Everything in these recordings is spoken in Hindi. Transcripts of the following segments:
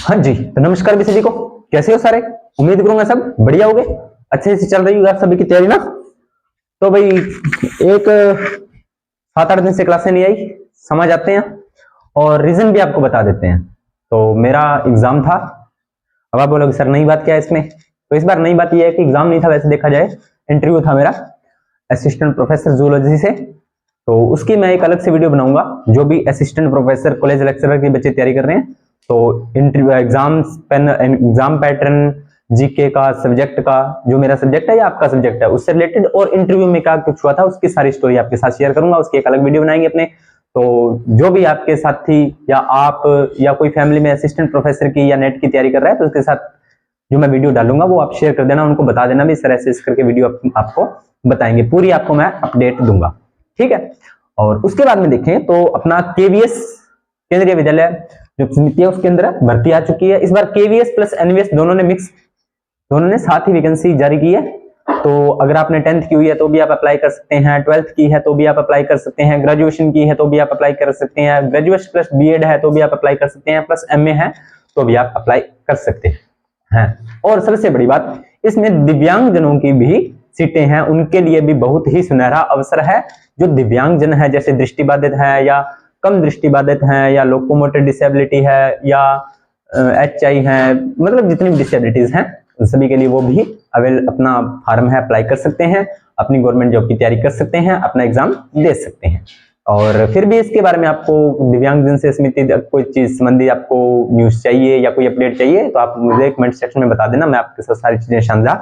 हाँ जी, तो नमस्कार भी सभी को। कैसे हो सारे? उम्मीद करूंगा सब बढ़िया होगे, अच्छे से चल रही होगी आप सभी की तैयारी ना। तो भाई एक 7-8 दिन से क्लासें नहीं आई, समझ आते हैं और रीजन भी आपको बता देते हैं। तो मेरा एग्जाम था। अब आप बोलोगे सर नई बात क्या है इसमें? तो इस बार नई बात यह है कि एग्जाम नहीं था, वैसे देखा जाए इंटरव्यू था मेरा असिस्टेंट प्रोफेसर जूलॉजी से। तो उसकी मैं एक अलग से वीडियो बनाऊंगा। जो भी असिस्टेंट प्रोफेसर कॉलेज लेक्चरर के बच्चे तैयारी कर रहे हैं, तो इंटरव्यू एग्जाम पैटर्न, जीके का, सब्जेक्ट का, जो मेरा सब्जेक्ट है या आपका सब्जेक्ट है उससे रिलेटेड, और इंटरव्यू में क्या कुछ हुआ था उसकी सारी स्टोरी आपके साथ शेयर करूंगा। उसकी एक अलग वीडियो बनाएंगे अपने। तो जो भी आपके साथी या आप या कोई फैमिली में असिस्टेंट प्रोफेसर की या नेट की तैयारी कर रहा है, तो उसके साथ जो मैं वीडियो डालूंगा वो आप शेयर कर देना, उनको बता देना भी सर ऐसे करके वीडियो आपको बताएंगे, पूरी आपको मैं अपडेट दूंगा, ठीक है। और उसके बाद में देखें तो अपना केवीएस केंद्रीय विद्यालय जो समिति है उसके अंदर भर्ती आ चुकी है। इस बार केवीएस प्लस एनवीएस दोनों ने मिक्स, दोनों ने साथ ही वैकेंसी जारी की है। तो अगर आपने 10th की हुई है तो भी आप अप्लाई कर सकते हैं, 12th की है तो भी आप अप्लाई कर सकते हैं, ग्रेजुएशन की है तो भी आप अप्लाई कर सकते हैं, ग्रेजुएशन प्लस बीएड है तो भी आप अप्लाई कर सकते हैं, प्लस एमए है तो भी आप अप्लाई कर सकते हैं। और सबसे बड़ी बात, इसमें दिव्यांग जनों की भी सीटें हैं, उनके लिए भी बहुत ही सुनहरा अवसर है। जो दिव्यांग जन है, जैसे दृष्टिबाधित है या कम दृष्टिबाधित है या लोकोमोटर डिसेबिलिटी है या एचआई है, मतलब जितनी भी डिसेबिलिटीज हैं उन सभी के लिए वो भी अपना फॉर्म है अप्लाई कर सकते हैं, अपनी गवर्नमेंट जॉब की तैयारी कर सकते हैं, अपना एग्जाम दे सकते हैं। और फिर भी इसके बारे में आपको दिव्यांग जन से समिति कोई चीज संबंधी आपको न्यूज चाहिए या कोई अपडेट चाहिए तो आप मुझे कमेंट सेक्शन में बता देना, मैं आपके साथ सारी चीजें साझा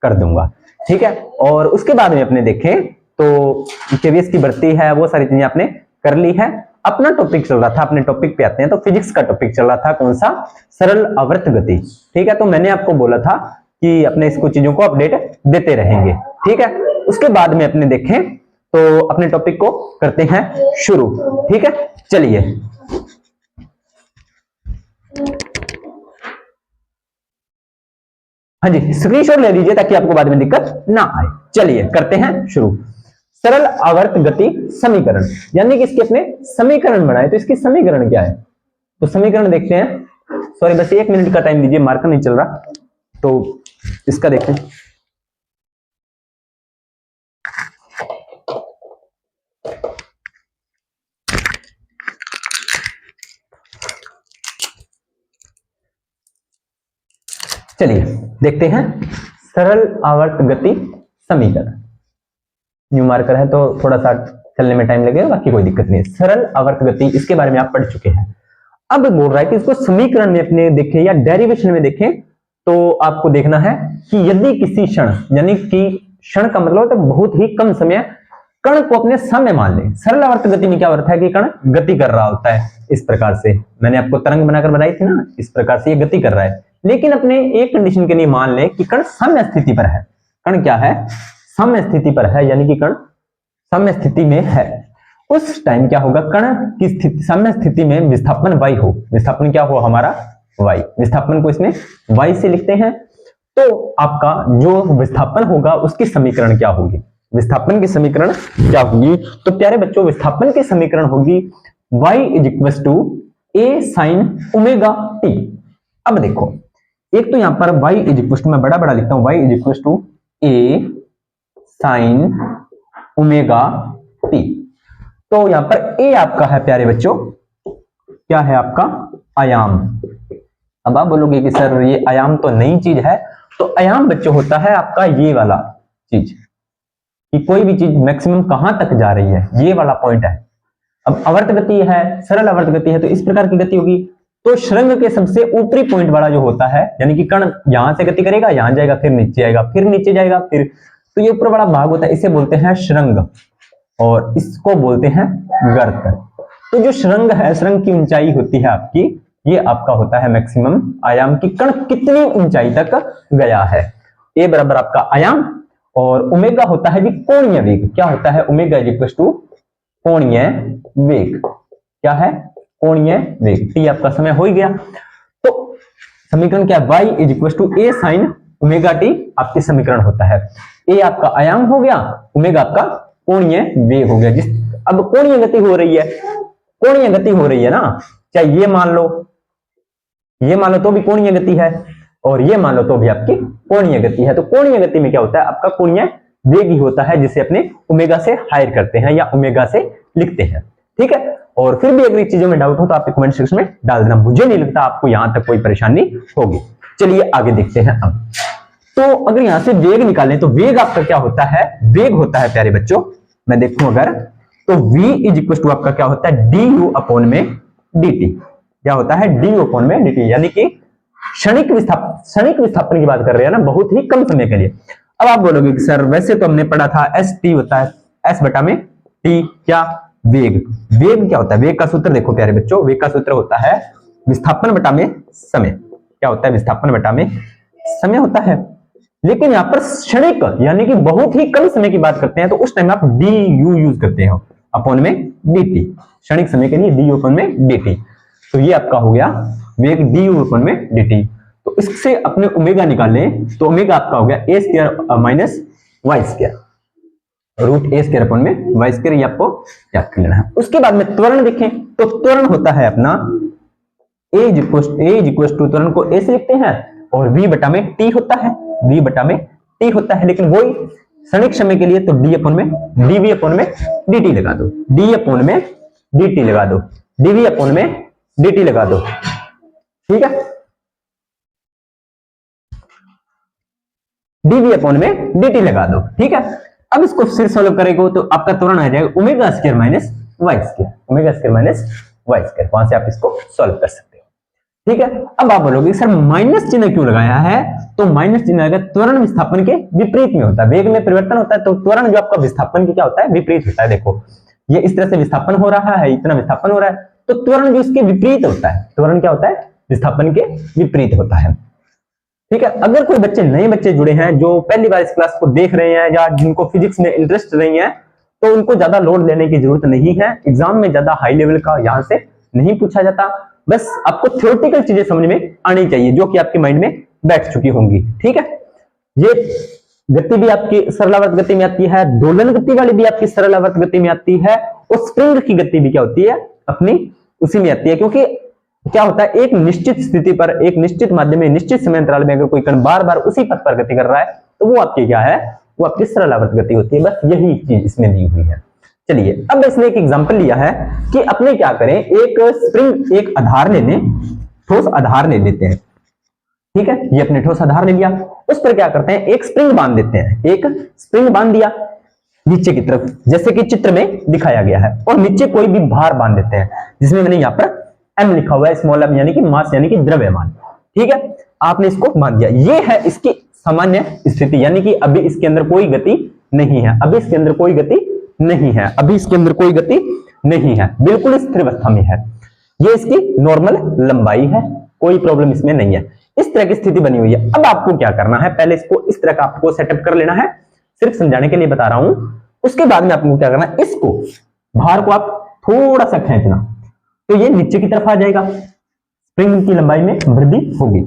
कर दूंगा, ठीक है। और उसके बाद में अपने देखें तो केवीएस की भर्ती है, वो सारी चीजें आपने कर ली है। अपना टॉपिक चल रहा था, अपने टॉपिक पे आते हैं। तो फिजिक्स का टॉपिक चल रहा था, कौन सा? सरल आवर्त गति, ठीक है। तो मैंने आपको बोला था कि अपने इसको चीजों को अपडेट देते रहेंगे, ठीक है। उसके बाद में अपने देखें तो अपने टॉपिक को करते हैं शुरू, ठीक है। चलिए, हाँ जी, स्क्रीनशॉट ले लीजिए ताकि आपको बाद में दिक्कत ना आए। चलिए करते हैं शुरू। सरल आवर्त गति समीकरण, यानी कि इसके अपने समीकरण बनाए। तो इसकी समीकरण क्या है? तो समीकरण देखते हैं। सॉरी, बस 1 मिनट का टाइम दीजिए, मार्कर नहीं चल रहा, तो इसका देखते हैं। चलिए देखते हैं सरल आवर्त गति समीकरण। न्यू मार्कर है तो थोड़ा सा चलने में टाइम लगेगा, बाकी कोई दिक्कत नहीं है। सरल आवर्त गति, इसके बारे में आप पढ़ चुके हैं। अब बोल रहा है कि इसको समीकरण में अपने देखें या डेरिवेशन में देखें तो आपको देखना है कि यदि किसी क्षण, यानी कि क्षण का मतलब तो बहुत ही कम समय, कण को अपने समय मान ले। सरल आवर्त गति में क्या अर्थ है कि कण गति कर रहा होता है। इस प्रकार से मैंने आपको तरंग बनाकर बनाई थी ना, इस प्रकार से ये गति कर रहा है। लेकिन अपने एक कंडीशन के लिए मान ले कि कण साम्य स्थिति पर है। कण क्या है? साम्य स्थिति पर है, यानी कि कण साम्य स्थिति में है। उस टाइम क्या होगा? कण की स्थिति साम्य स्थिति में विस्थापन y हो। विस्थापन क्या हो? हमारा y। विस्थापन को इसमें y से लिखते हैं। तो आपका जो विस्थापन होगा उसकी समीकरण क्या होगी? विस्थापन की समीकरण क्या होगी? तो प्यारे बच्चों, विस्थापन की समीकरण होगी y = a sin omega t। अब देखो, एक तो यहां पर y मैं बड़ा बड़ा लिखता हूं, y = a sin omega t। तो यहां पर a आपका है प्यारे बच्चों, क्या है आपका? आयाम। अब आप बोलोगे कि सर ये आयाम तो नई चीज है। तो आयाम बच्चों होता है आपका ये वाला चीज, कि कोई भी चीज मैक्सिमम कहां तक जा रही है, ये वाला पॉइंट है। अब आवर्त गति है, सरल आवर्त गति है, तो इस प्रकार की गति होगी। तो श्रृंग के सबसे ऊपरी पॉइंट वाला जो होता है, यानी कि कण यहां से गति करेगा, यहां जाएगा, फिर नीचे आएगा, फिर नीचे जाएगा, फिर, तो ये ऊपर वाला भाग होता है, इसे बोलते हैं श्रृंग और इसको बोलते हैं गर्त। तो जो श्रृंग है, श्रृंग की ऊंचाई होती है आपकी, ये आपका होता है मैक्सिमम आयाम, की कण कितनी ऊंचाई तक गया है। ए बराबर आपका आयाम, और ओमेगा होता है जी कोणीय वेग। क्या होता है? ओमेगा = कोणीय वेग। क्या है? कोणीय वेग। टी आपका समय हो ही गया। तो समीकरण क्या है? y = a sin omega t आपकी समीकरण होता है। a आपका आयाम हो गया, ओमेगा आपका कोणीय वेग हो गया। जिस अब कोणीय गति हो रही है, कोणीय गति हो रही है ना, चाहे ये मान लो ये मान लो तो भी कोणीय गति है, और ये मान लो तो भी आपकी कोणीय गति है। तो कोणीय गति में क्या होता है, आपका कोणीय वेग ही होता है, जिसे अपने ओमेगा से हायर करते हैं या ओमेगा से लिखते हैं। ठीक है, और फिर भी अगर चीजों में डाउट हो तो आप कमेंट सेक्शन में डाल देना, मुझे नहीं लगता आपको यहां तक कोई परेशानी होगी। चलिए आगे देखते हैं अब। तो अगर यहां से वेग निकालें तो वेग आपका क्या होता है, वेग होता है प्यारे बच्चों, मैं देखूं अगर, तो v इज इक्वल टू आपका क्या होता है, du अपॉन में dt। क्या होता है, du अपॉन में dt, यानी कि क्षणिक विस्थापन की बात कर रहे हैं ना, बहुत ही कम समय के लिए। अब आप बोलोगे कि सर वैसे तो हमने पढ़ा था एस टी होता है एस बटा में टी, क्या वेग, वेग क्या होता है, वेग का सूत्र देखो प्यारे बच्चों, वेग का सूत्र होता है विस्थापन बटा में समय। क्या होता है, विस्थापन बटा में समय होता है। लेकिन यहां पर क्षणिक यानी कि बहुत ही कम समय की बात करते हैं, तो उस टाइम आप डी यू यूज करते हो अपॉन में dt, क्षणिक समय के लिए डी अपॉन में dt। तो ये आपका हो गया वेग डी यू अपॉन में dt। तो इससे अपने ओमेगा निकालें तो ओमेगा आपका हो गया A square minus Y square, root A square upon में वाई स्क्वायर, ये आपको याद कर लेना है। उसके बाद में त्वरण देखें तो त्वरण होता है अपना ए इज इक्वल टू, त्वरण को ए से लिखते हैं, और v बटा में t होता है, v बटा में t होता है। लेकिन वही क्षणिक समय के लिए तो d अपॉन में dv अपॉन में dt लगा दो, d अपॉन में dt लगा दो, dv अपॉन में dt लगा दो। ठीक है, dv अपॉन में dt लगा दो। ठीक है, अब इसको फिर सॉल्व करेंगे तो आपका त्वरण आ जाएगा omega square minus Y square, omega square minus Y square, वहां से आप इसको सॉल्व कर सकते हो। ठीक है, अब आप बोलोगे सर माइनस चिन्ह क्यों लगाया है, तो माइनस चिन्ह अगर त्वरण विस्थापन के विपरीत में होता है, वेग में परिवर्तन होता है, तो त्वरण जो आपका विस्थापन की क्या होता है, विपरीत होता है। देखो ये इस तरह से विस्थापन हो रहा है, इतना विस्थापन हो रहा है, तो त्वरण जो इसके विपरीत होता है, त्वरण क्या होता है, विस्थापन के विपरीत होता है। ठीक है, अगर कोई बच्चे नए बच्चे जुड़े हैं जो पहली बार इस क्लास को देख रहे हैं या जिनको फिजिक्स में इंटरेस्ट नहीं है, तो उनको ज्यादा लोड लेने की जरूरत नहीं है। एग्जाम में ज्यादा हाई लेवल का यहां से नहीं पूछा जाता, बस आपको थ्योरेटिकल चीजें समझ में आनी चाहिए जो कि आपके माइंड में बैठ चुकी होंगी। ठीक है, ये गति भी आपकी सरलावर्त गति में आती है, दोलन गति वाली भी आपकी सरलावर्त गति में आती है, और स्प्रिंग की गति भी क्या होती है, अपनी उसी में आती है। क्योंकि क्या होता है, एक निश्चित स्थिति पर, एक निश्चित माध्यम में, निश्चित समय अंतराल में अगर कोई कण बार बार उसी पथ पर गति कर रहा है, तो वो आपकी क्या है, वो आपकी सरलावर्त गति होती है। बस यही चीज इसमें दी हुई है। चलिए, अब इसने एक एग्जांपल लिया है कि अपने क्या करें, एक स्प्रिंग, एक आधार ले लें, ठोस आधार ले लेते हैं। ठीक है, ये अपने ठोस आधार ले लिया, उस पर क्या करते हैं, एक स्प्रिंग बांध देते हैं, एक स्प्रिंग बांध दिया नीचे की तरफ, जैसे कि चित्र में दिखाया गया है, और नीचे कोई भी भार बांध देते हैं, जिसमें मैंने यहाँ पर m लिखा हुआ है, स्मॉल m यानी कि मास यानी कि द्रव्यमान। ठीक है, आपने इसको बांध दिया, ये है इसकी सामान्य स्थिति, यानी कि अभी इसके अंदर कोई गति नहीं है, अभी इसके अंदर कोई गति नहीं है, अभी इसके अंदर कोई गति नहीं है, बिल्कुल स्थिर अवस्था में है। ये इसकी नॉर्मल लंबाई है, कोई प्रॉब्लम इसमें नहीं है। इस तरह की स्थिति बनी हुई है। अब आपको क्या करना है, पहले इसको इस तरह का आपको सेटअप कर लेना है, सिर्फ समझाने के लिए बता रहा हूं। उसके बाद में आपको क्या करना है, इसको भार को आप थोड़ा सा खींचना, तो ये नीचे की तरफ आ जाएगा, स्प्रिंग की लंबाई में वृद्धि होगी।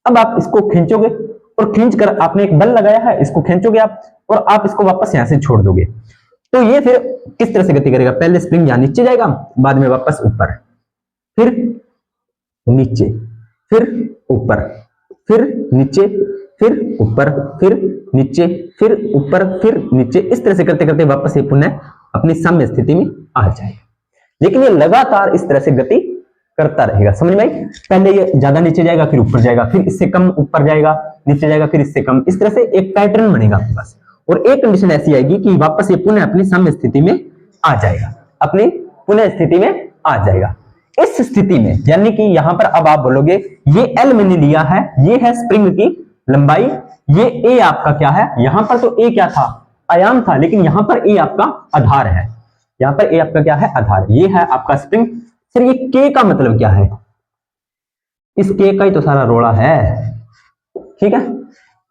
अब आप इसको खींचोगे, और खींचकर आपने एक बल लगाया है, इसको खींचोगे आप, और आप इसको वापस यहां से छोड़ दोगे, तो ये फिर किस तरह से गति करेगा, पहले स्प्रिंग यहां नीचे जाएगा, बाद में वापस ऊपर, फिर नीचे, फिर ऊपर, फिर नीचे, फिर ऊपर, फिर नीचे, फिर ऊपर, फिर नीचे, इस तरह से करते करते वापस ये पुनः अपनी साम्य स्थिति में आ जाएगा। लेकिन ये लगातार इस तरह से गति करता रहेगा, समझ में आई? पहले ये ज्यादा नीचे जाएगा, फिर ऊपर जाएगा, फिर इससे कम ऊपर जाएगा, नीचे जाएगा, फिर इससे कम, इस तरह से एक पैटर्न बनेगा आपके पास। और एक कंडीशन ऐसी आएगी कि वापस ये पुनः अपनी साम्य स्थिति में आ जाएगा, अपनी पुनः स्थिति में आ जाएगा। इस स्थिति में यानी कि यहां पर अब आप बोलोगे ये L मैंने लिया है, ये है स्प्रिंग की लंबाई, ये A आपका क्या है, यहां पर तो A क्या था, आयाम था, लेकिन यहां पर A आपका आधार है, यहां पर A आपका क्या है, आधार, ये है आपका स्प्रिंग। सर ये K का मतलब क्या है, इस K का ही तो सारा रोड़ा है। ठीक है,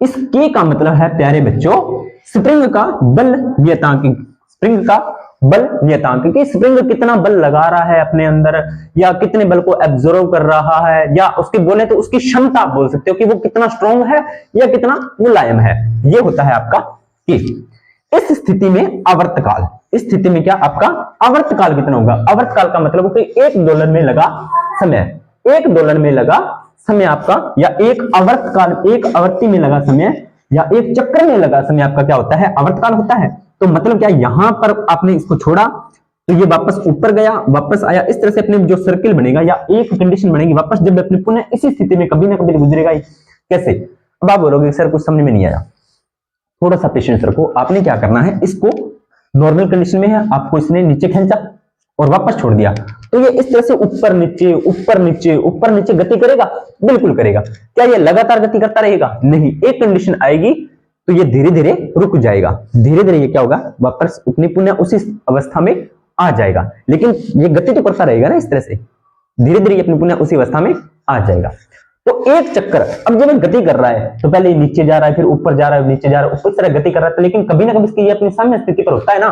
इस K का मतलब है प्यारे बच्चों स्प्रिंग का बल नियतांक, स्प्रिंग का बल नियतांक, कि स्प्रिंग कितना बल लगा रहा है अपने अंदर, या कितने बल को एब्जॉर्व कर रहा है, या उसके बोले तो उसकी क्षमता आप बोल सकते हो कि वो कितना स्ट्रॉन्ग है या कितना मुलायम है, ये होता है आपका K। इस स्थिति में आवर्तकाल, इस स्थिति में क्या आपका आवर्तकाल कितना होगा, आवर्तकाल का मतलब कि एक दोलन में लगा समय, एक दोलन में लगा समय आपका, या एक आवर्तकाल, एक आवर्ती में लगा समय, या एक चक्र में लगा समय आपका क्या होता है, आवर्तकाल होता है। तो मतलब क्या, यहां पर आपने इसको छोड़ा तो ये वापस ऊपर गया, वापस आया, इस तरह से अपने जो सर्किल बनेगा या एक कंडीशन बनेगी, वापस जब अपने पुनः इसी स्थिति में कभी ना कभी गुजरेगा। कैसे? अब आप बोलोगे सर कुछ समझ में नहीं आया, थोड़ा सा पेशेंस रखो। आपने क्या करना है, इसको नॉर्मल कंडीशन में है, आपको इसने नीचे खींचा और वापस छोड़ दिया, तो ये इस तरह से ऊपर नीचे ऊपर नीचे ऊपर नीचे गति करेगा, बिल्कुल करेगा। क्या ये लगातार गति करता रहेगा? नहीं, एक कंडीशन आएगी तो ये धीरे धीरे रुक जाएगा, धीरे धीरे ये क्या होगा, वापस अपनी पुनः उसी अवस्था में आ जाएगा। लेकिन ये गति तो करता रहेगा ना, इस तरह से धीरे धीरे अपनी पुनः उसी अवस्था में आ जाएगा। तो एक चक्कर अब जब गति कर रहा है तो पहले नीचे जा रहा है, फिर ऊपर जा रहा है, नीचे जा रहा है, उस तरह गति कर रहा है, लेकिन कभी ना कभी इसकी ये अपनी साम्य स्थिति पर होता है ना,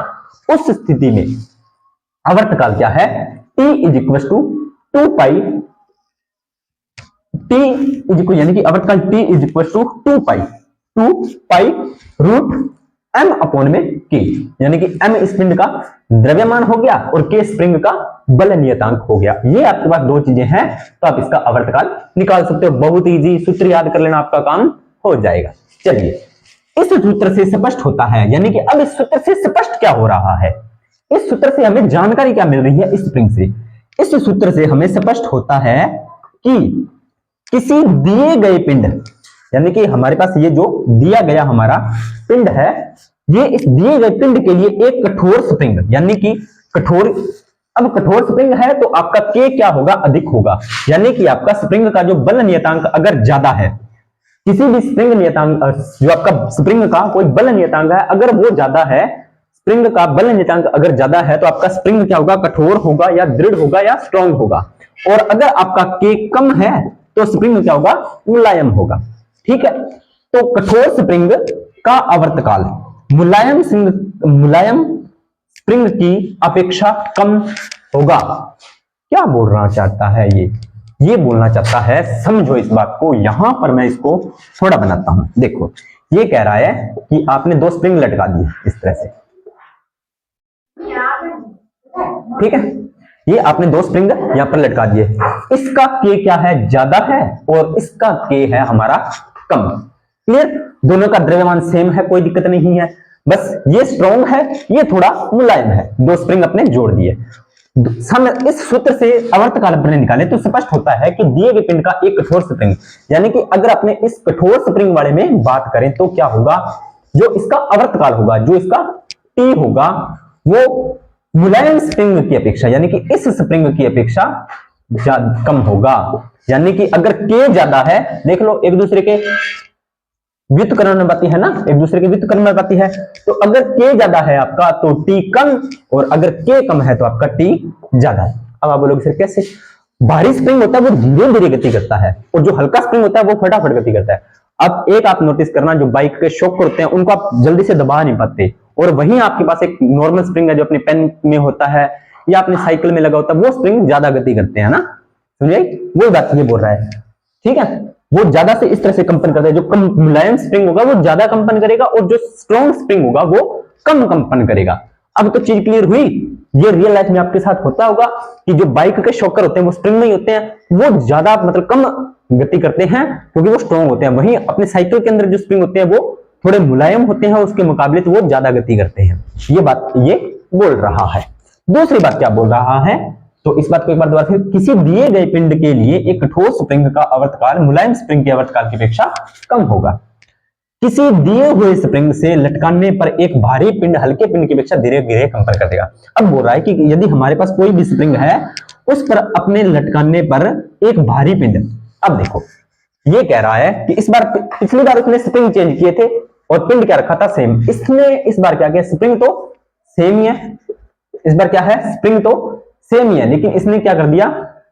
उस स्थिति में आवर्तकाल क्या है, t is equal to 2 pi, t is equal यानी कि आवर्तकाल t is equal to 2 pi root m upon में k, यानी कि m इस पिंड का द्रव्यमान हो गया और k स्प्रिंग का बल नियतांक हो गया। ये आपके पास दो चीजें हैं तो आप इसका आवर्तकाल निकाल सकते हो। बहुत इजी, सूत्र याद कर लेना, आपका काम हो जाएगा। चलिए, इस सूत्र से स्पष्ट होता है, यानी कि अब इस सूत्र से स्पष्ट क्या हो रहा है, इस सूत्र से हमें जानकारी क्या मिल रही है, इस स्प्रिंग से, इस सूत्र से हमें स्पष्ट होता है कि किसी दिए गए पिंड, यानी कि हमारे पास ये जो दिया गया हमारा पिंड है, ये इस दिए गए पिंड के लिए एक कठोर स्प्रिंग, यानी कि कठोर, अब कठोर स्प्रिंग है तो आपका K क्या होगा, अधिक होगा, यानी कि आपका स्प्रिंग का जो बल नियतांक अगर ज्यादा है, किसी भी स्प्रिंग नियतांक, जो आपका स्प्रिंग का कोई बल नियतांक है अगर वो ज्यादा है, स्प्रिंग का बल नियतांक अगर ज्यादा है तो आपका स्प्रिंग क्या होगा, कठोर होगा या दृढ़ होगा या स्ट्रांग होगा। और अगर आपका K कम है तो स्प्रिंग क्या होगा, मुलायम होगा। ठीक है, तो कठोर स्प्रिंग का आवर्तकाल मुलायम स्प्रिंग की अपेक्षा कम होगा। क्या बोलना चाहता है ये बोलना चाहता है, समझो इस बात को। यहां पर मैं इसको थोड़ा बनाता हूं। देखो, ये कह रहा है कि आपने दो स्प्रिंग लटका दिए इस तरह से, ठीक है, ये आपने दो स्प्रिंग यहां पर लटका दिए, इसका K क्या है, ज्यादा है और इसका K है हमारा कम। क्लियर? दोनों का द्रव्यमान सेम है, कोई दिक्कत नहीं है, बस ये स्ट्रॉन्ग है, ये थोड़ा मुलायम है, दो स्प्रिंग अपने जोड़ दिए। हम इस सूत्र से आवर्तकाल अपने निकाले तो स्पष्ट होता है कि दिए गए पिंड का एक कठोर स्प्रिंग, यानी कि अगर अपने इस कठोर स्प्रिंग वाले में बात करें तो क्या होगा, जो इसका आवर्तकाल होगा, जो इसका T होगा, वो मुलायम स्प्रिंग की अपेक्षा, यानी कि इस स्प्रिंग की अपेक्षा कम होगा। यानी कि अगर K ज्यादा है, देख लो एक दूसरे के व्युत्क्रमानुपाती है ना, एक दूसरे के व्युत्क्रमानुपाती है, तो अगर K ज्यादा है आपका तो T कम, और अगर K कम है तो आपका T ज्यादा है। अब आप बोलोगे सर कैसे? भारी स्प्रिंग होता है वो धीरे धीरे गति करता है और जो हल्का स्प्रिंग होता है वो फटाफट गति करता है। अब एक आप नोटिस करना, जो बाइक के शॉक होते हैं उनको आप जल्दी से दबा नहीं पाते, और वहीं आपके पास एक नॉर्मल स्प्रिंग है जो अपने पेन में होता है या अपने साइकिल में लगा होता है, वो स्प्रिंग ज्यादा गति करते हैं ना, समझे? वही बात ये बोल रहा है, ठीक है, वो ज्यादा से इस तरह से कंपन करता है। जो कम मुलायम स्प्रिंग होगा वो ज्यादा कंपन करेगा और जो स्ट्रॉन्ग स्प्रिंग होगा वो कम कंपन करेगा। अब तो चीज क्लियर हुई। ये रियल लाइफ में आपके साथ होता होगा कि जो बाइक के शॉकर होते हैं वो स्प्रिंग में ही होते हैं, वो ज्यादा मतलब कम गति करते हैं क्योंकि वो स्ट्रॉन्ग होते हैं। वहीं अपने साइकिल के अंदर जो स्प्रिंग होते हैं वो थोड़े मुलायम होते हैं, उसके मुकाबले तो वो ज्यादा गति करते हैं। ये बात ये बोल रहा है। दूसरी बात क्या बोल रहा है, तो इस बात को एक बार दोबारा फिर, किसी दिए गए पिंड के लिए एक कठोर स्प्रिंग का आवर्तकाल मुलायम स्प्रिंग के आवर्तकाल की अपेक्षा कम होगा। किसी दिए हुए स्प्रिंग से लटकाने पर एक भारी पिंड हल्के पिंड की अपेक्षा धीरे धीरे कंपन कर देगा। अब बोल रहा है कि यदि हमारे पास कोई भी स्प्रिंग है उस पर अपने लटकाने पर एक भारी पिंड, अब देखो ये कह रहा है कि इस बार, पिछली बार उसने स्प्रिंग चेंज किए थे और पिंड क्या रखा था, सेम। इसने इस बार क्या किया, स्प्रिंग तो सेम ही है, इस बार क्या है, स्प्रिंग तो सेम ही है, लेकिन इसने क्या कर दिया,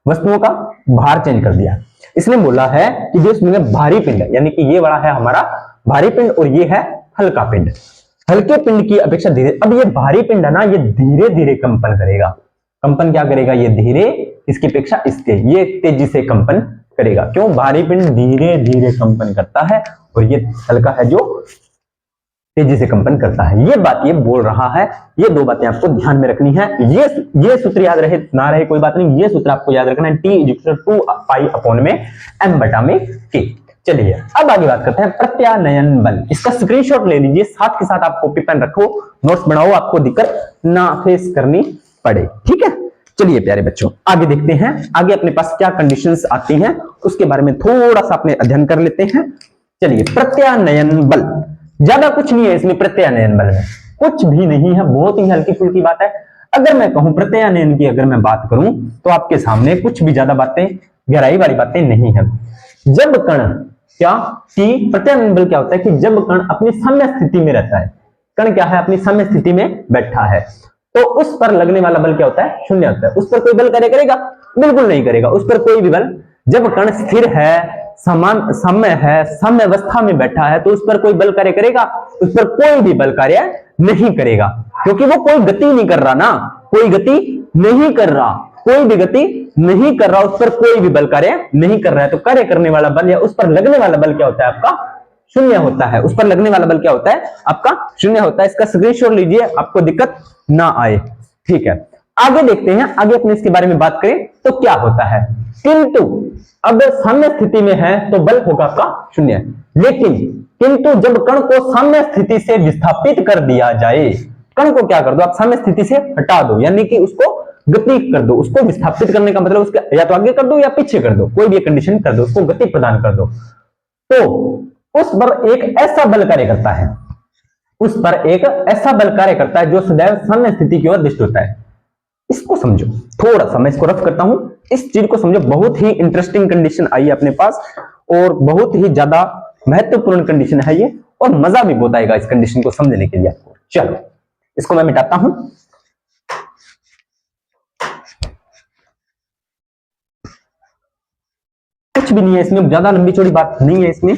वस्तुओं का भार चेंज कर दिया। इसने बोला है कि जो इसमें भारी पिंड है, यानी कि ये बड़ा है हमारा भारी पिंड और ये है हल्का पिंड, हल्के पिंड की अपेक्षा धीरे। अब ये भारी पिंड है ना, ये धीरे धीरे कंपन करेगा। कंपन क्या करेगा, ये धीरे, इसकी अपेक्षा इसके, ये तेजी से कंपन करेगा। क्यों? भारी पिंड धीरे धीरे कंपन करता है और ये हल्का है जो तेजी से कंपन करता है। ये बात ये बोल रहा है। ये दो बातें आपको ध्यान में रखनी है। ये सूत्र याद रहे ना रहे कोई बात नहीं, ये सूत्र आपको याद रखना है, T = 2 पाई अपॉन में m बटा में k। चलिए अब आगे बात करते हैं प्रत्यानयन बल। इसका स्क्रीनशॉट ले लीजिए, साथ के साथ आप कॉपी पेन रखो, नोट्स बनाओ, आपको दिक्कत ना फेस करनी पड़े। ठीक है, चलिए प्यारे बच्चों आगे देखते हैं। आगे अपने पास क्या कंडीशंस आती हैं उसके बारे में थोड़ा सा अपने अध्ययन कर लेते हैं। चलिए प्रत्यानयन बल, ज्यादा कुछ नहीं है इसमें, प्रत्यानयन बल में कुछ भी नहीं है, बहुत ही हल्की फुल्की बात है। अगर मैं कहूं प्रत्यानयन की अगर मैं बात करूं तो आपके सामने कुछ भी ज्यादा बातें गहराई वाली बातें नहीं है। जब कण क्या कि प्रत्यानयन बल क्या होता है कि जब कण अपनी साम्य स्थिति में रहता है, कण क्या है अपनी साम्य स्थिति में बैठा है, तो उस पर लगने वाला बल क्या होता है, शून्य होता है। उस पर कोई बल कार्य करेगा, बिल्कुल नहीं करेगा उस पर कोई भी बल। जब कण स्थिर है, समान समय है, साम्य अवस्था में बैठा है, तो उस पर कोई बल कार्य करेगा, उस पर कोई भी बल कार्य नहीं करेगा, क्योंकि वो कोई गति नहीं कर रहा ना, कोई गति नहीं कर रहा, कोई भी गति नहीं कर रहा, उस पर कोई भी बल कार्य नहीं कर रहा है। तो कार्य करने वाला बल या उस पर लगने वाला बल क्या होता है आपका, शून्य होता है। उस पर लगने वाला बल क्या होता है आपका, शून्य होता है। इसका स्क्रीनशॉट लीजिए, आपको दिक्कत ना आए। ठीक है, आगे देखते हैं। आगे अपने इसके बारे में बात करें तो क्या होता है, किंतु अब साम्य स्थिति में है तो बल होगा आपका शून्य, लेकिन किंतु जब कण को साम्य स्थिति से विस्थापित कर दिया जाए, कण को क्या कर दो आप, साम्य स्थिति से हटा दो, यानी कि उसको गति कर दो। उसको विस्थापित करने का मतलब उसके या तो आगे कर दो या पीछे कर दो, कोई भी कंडीशन कर दो, उसको गति प्रदान कर दो, तो उस पर एक ऐसा बल कार्य करता है, उस पर एक ऐसा बल कार्य करता है जो सदैव साम्य स्थिति की ओर दिष्ट होता है। इसको समझो, थोड़ा सा मैं इसको रफ करता हूं, इस चीज को समझो। बहुत ही इंटरेस्टिंग कंडीशन आई है अपने पास और बहुत ही ज्यादा महत्वपूर्ण कंडीशन है ये, और मजा भी बहुत आएगा इस कंडीशन को समझने के लिए आपको। चलो इसको मैं मिटाता हूं। कुछ भी नहीं है इसमें, ज्यादा लंबी चौड़ी बात नहीं है इसमें,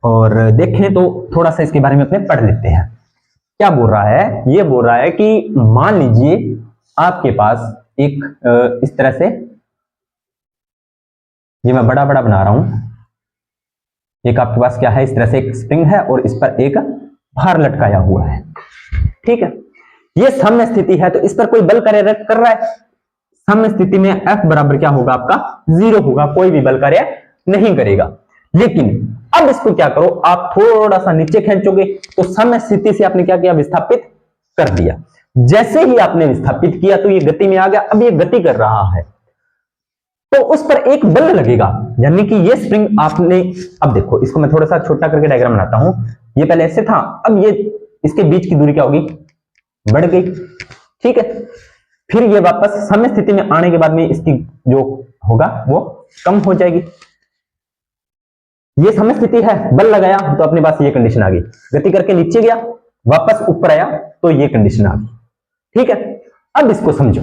और देखें तो थोड़ा सा इसके बारे में अपने पढ़ लेते हैं। क्या बोल रहा है, ये बोल रहा है कि मान लीजिए आपके पास एक इस तरह से, ये मैं बड़ा बड़ा बना रहा हूं, एक आपके पास क्या है, इस तरह से एक स्प्रिंग है और इस पर एक भार लटकाया हुआ है। ठीक है, ये साम्य स्थिति है तो इस पर कोई बल कार्यरत कर रहा है। साम्य स्थिति में F बराबर क्या होगा आपका, 0 होगा, कोई भी बल कार्य नहीं करेगा। लेकिन अब इसको क्या करो, आप थोड़ा सा नीचे खींचोगे तो साम्य स्थिति से आपने क्या किया, विस्थापित कर दिया। जैसे ही आपने विस्थापित किया तो ये गति में आ गया, अब ये गति कर रहा है तो उस पर एक बल लगेगा, यानी कि ये स्प्रिंग आपने, अब देखो इसको मैं थोड़ा सा छोटा करके डायग्राम बनाता हूं। ये पहले ऐसे था, अब ये इसके बीच की दूरी क्या होगी, बढ़ गई। ठीक है, फिर ये वापस साम्य स्थिति में आने के बाद में इसकी जो होगा वो कम हो जाएगी। ये साम्य स्थिति है, बल लगाया तो अपने पास ये कंडीशन आ गई, गति करके नीचे गया वापस ऊपर आया तो ये कंडीशन आ गई। ठीक है, अब इसको समझो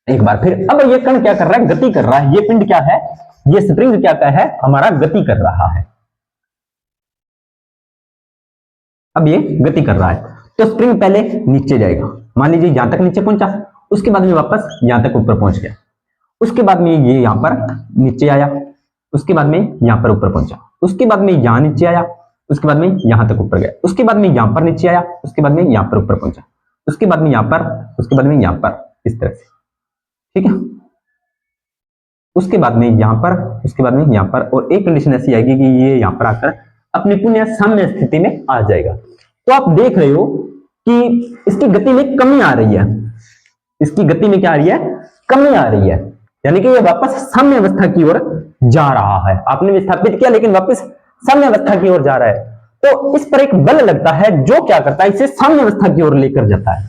एक बार फिर। अब ये कण क्या कर रहा है, गति कर रहा है। ये पिंड क्या है, ये स्प्रिंग क्या है हमारा, गति कर रहा है। अब ये गति कर रहा है तो स्प्रिंग पहले नीचे जाएगा, मान लीजिए यहां तक नीचे पहुंचा, उसके बाद में वापस यहां तक ऊपर पहुंच गया, उसके बाद में ये यहां पर नीचे आया, उसके बाद में यहां पर ऊपर पहुंचा, उसके बाद में यहां नीचे आया, उसके बाद में यहां तक ऊपर गया, उसके बाद में यहां पर नीचे आया, उसके बाद में यहां पर ऊपर पहुंचा, उसके बाद में यहां पर, उसके बाद में यहां पर, इस तरह से। ठीक है, उसके बाद में यहां पर, उसके बाद में यहां पर, और एक कंडीशन ऐसी आएगी कि ये यहां पर आकर अपनी पुण्य साम्य स्थिति में आ जाएगा। तो आप देख रहे हो कि इसकी गति में कमी आ रही है, इसकी गति में क्या आ रही है, कमी आ रही है, यानी कि ये वापस साम्य अवस्था की ओर जा रहा है। आपने विस्थापित किया लेकिन वापस साम्य अवस्था की ओर जा रहा है, तो इस पर एक बल लगता है जो क्या करता है, इसे साम्य अवस्था की ओर लेकर जाता है,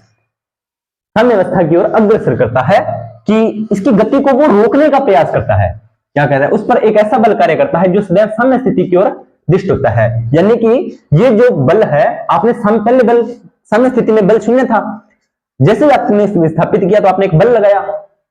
साम्य अवस्था की ओर अग्रसर करता है, कि इसकी गति को वो रोकने का प्रयास करता है। क्या कहता है, उस पर एक ऐसा बल कार्य करता है जो सदैव साम्य स्थिति की ओर दिष्ट होता है। यानी कि ये जो बल है, आपने पहले बल साम्य स्थिति में बल शून्य था, जैसे ही आपने विस्थापित किया तो आपने एक बल लगाया,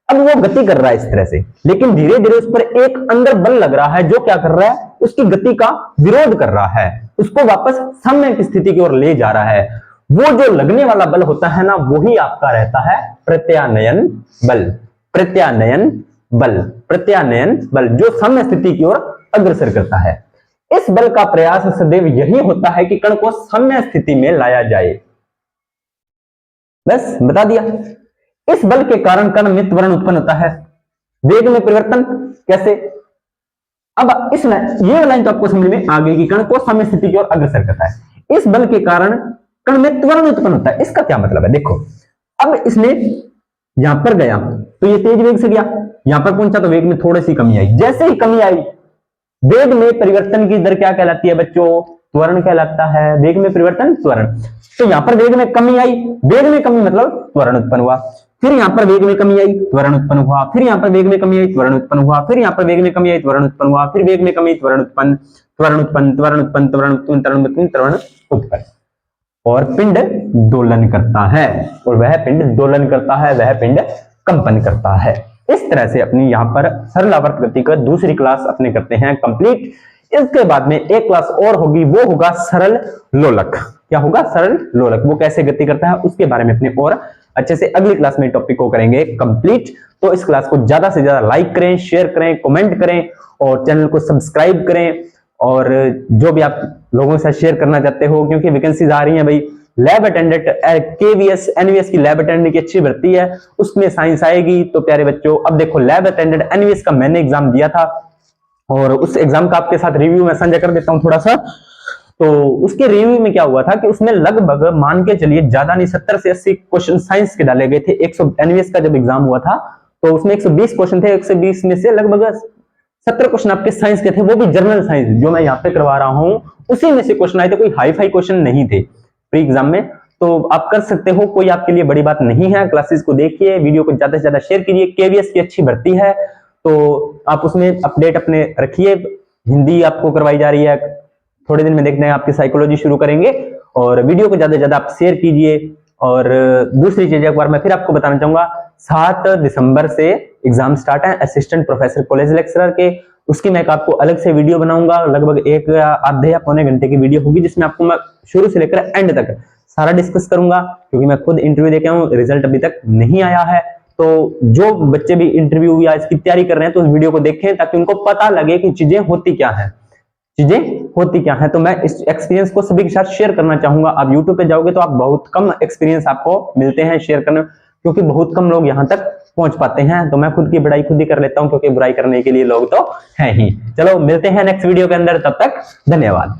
अब वो गति कर रहा है इस तरह से, लेकिन धीरे धीरे उस पर एक अंदर बल लग रहा है जो क्या कर रहा है, उसकी गति का विरोध कर रहा है, उसको वापस साम्य की स्थिति की ओर ले जा रहा है। वो जो लगने वाला बल होता है ना, वही आपका रहता है प्रत्यानयन बल। प्रत्यानयन बल, प्रत्यानयन बल जो साम्य स्थिति की ओर अग्रसर करता है। इस बल का प्रयास सदैव यही होता है कि कण को साम्य स्थिति में लाया जाए। बस बता दिया। इस बल के कारण कण में त्वरण उत्पन्न होता है। वेग में परिवर्तन कैसे? अब इस ये लाइन तो आपको समझ में आ गई कि कण को साम्य स्थिति की ओर अग्रसर करता है। इस बल के कारण कण में त्वरण उत्पन्न होता है, इसका क्या मतलब है? देखो, अब इसने यहां पर गया तो ये तेज वेग से गया, यहां पर पहुंचा तो वेग में थोड़ी सी कमी आई। जैसे ही कमी आई, वेग में परिवर्तन की दर क्या कहलाती है बच्चों? त्वरण कहलाता है। वेग में परिवर्तन त्वरण। तो यहां पर वेग में कमी आई, वेग में कमी मतलब त्वरण उत्पन्न हुआ। फिर यहां पर वेग में कमी आई, त्वरण उत्पन्न हुआ। फिर यहां पर वेग में कमी आई, त्वरण उत्पन्न हुआ। फिर यहां पर वेग में कमी आई, त्वरण उत्पन्न हुआ। फिर वेग में कमी, त्वरण उत्पन्न, त्वरण उत्पन्न, त्वरण उत्पन्न, त्वरण उत्पन्न, त्वरण उत्पन्न, त्वरण उत्पन्न। और पिंड दोलन करता है, और वह पिंड दोलन करता है, वह पिंड कंपन करता है। इस तरह से अपनी यहाँ पर सरल आवर्त गति का दूसरी क्लास अपने करते हैं कंप्लीट। इसके बाद में एक क्लास और होगी, वो होगा सरल लोलक। क्या होगा? सरल लोलक। वो कैसे गति करता है उसके बारे में अपने और अच्छे से अगली क्लास में टॉपिक को करेंगे कंप्लीट। तो इस क्लास को ज्यादा से ज्यादा लाइक करें, शेयर करें, कमेंट करें और चैनल को सब्सक्राइब करें। और जो भी आप लोगों से शेयर करना चाहते हो, क्योंकि वैकेंसीज आ रही हैं भाई, लैब अटेंडेंट, केवीएस, एनवीएस की लैब अटेंडेंट की अच्छी भर्ती है, उसमें साइंस आएगी। तो प्यारे बच्चों, अब देखो लैब अटेंडेंट एनवीएस का मैंने एग्जाम दिया था और उस एग्जाम का आपके साथ रिव्यू मैं साझा कर देता हूं थोड़ा सा। तो उसके रिव्यू में क्या हुआ था कि उसमें लगभग मान के चलिए ज्यादा नहीं 70 से 80 क्वेश्चन साइंस के डाले गए थे। 100 एनवीएस का जब एग्जाम हुआ था तो उसमें 120 क्वेश्चन थे। 120 में से लगभग 70 क्वेश्चन आपके साइंस के थे, वो भी जनरल साइंस जो मैं यहाँ पे करवा रहा हूँ उसी में से क्वेश्चन आए थे। कोई हाई फाई क्वेश्चन नहीं थे प्री एग्जाम में। तो आप कर सकते हो, कोई आपके लिए बड़ी बात नहीं है। क्लासेस को देखिए, वीडियो को ज्यादा से ज्यादा शेयर कीजिए। केवीएस की अच्छी भर्ती है तो आप उसमें अपडेट अपने रखिए। हिंदी आपको करवाई जा रही है, थोड़े दिन में देखते हैं आपकी साइकोलॉजी शुरू करेंगे। और वीडियो को ज्यादा से ज्यादा आप शेयर कीजिए। और दूसरी चीज एक बार मैं फिर आपको बताना चाहूंगा, 7 दिसंबर से एग्जाम स्टार्ट है असिस्टेंट प्रोफेसर कॉलेज लेक्चरर के। उसकी मैं आपको अलग से वीडियो बनाऊंगा, लगभग एक आधे या पौने घंटे की वीडियो होगी, जिसमें आपको मैं शुरू से लेकर एंड तक सारा डिस्कस करूंगा। क्योंकि मैं खुद इंटरव्यू देके आया हूं, रिजल्ट अभी तक नहीं आया है। तो जो बच्चे भी इंटरव्यू या इसकी तैयारी कर रहे हैं तो उस वीडियो को देखें ताकि उनको पता लगे कि चीजें होती क्या है, चीजें होती क्या है। तो मैं इस एक्सपीरियंस को सभी के साथ शेयर करना चाहूंगा। आप यूट्यूब पे जाओगे तो आप बहुत कम एक्सपीरियंस आपको मिलते हैं शेयर करने, क्योंकि बहुत कम लोग यहां तक पहुंच पाते हैं। तो मैं खुद की बड़ाई खुद ही कर लेता हूं, क्योंकि बुराई करने के लिए लोग तो हैं ही। चलो मिलते हैं नेक्स्ट वीडियो के अंदर, तब तक धन्यवाद।